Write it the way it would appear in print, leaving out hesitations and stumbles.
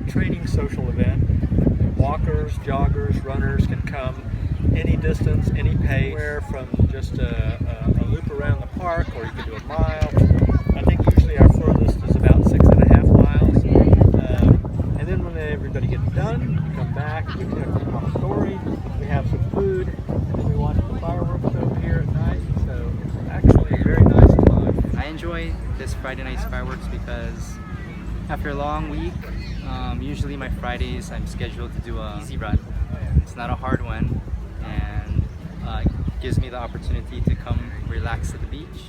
training social event. Walkers, joggers, runners can come any distance, any pace, anywhere from just a loop around the park, or you can do a mile. I think usually our furthest is about 6.5 miles. And then when everybody gets done, you come back, we tell a story, we have some food, and we watch the fireworks over here at night. So it's actually a very nice time. I enjoy this Friday night's fireworks because after a long week, usually my Fridays I'm scheduled to do an easy run. It's not a hard one, and it gives me the opportunity to come relax at the beach.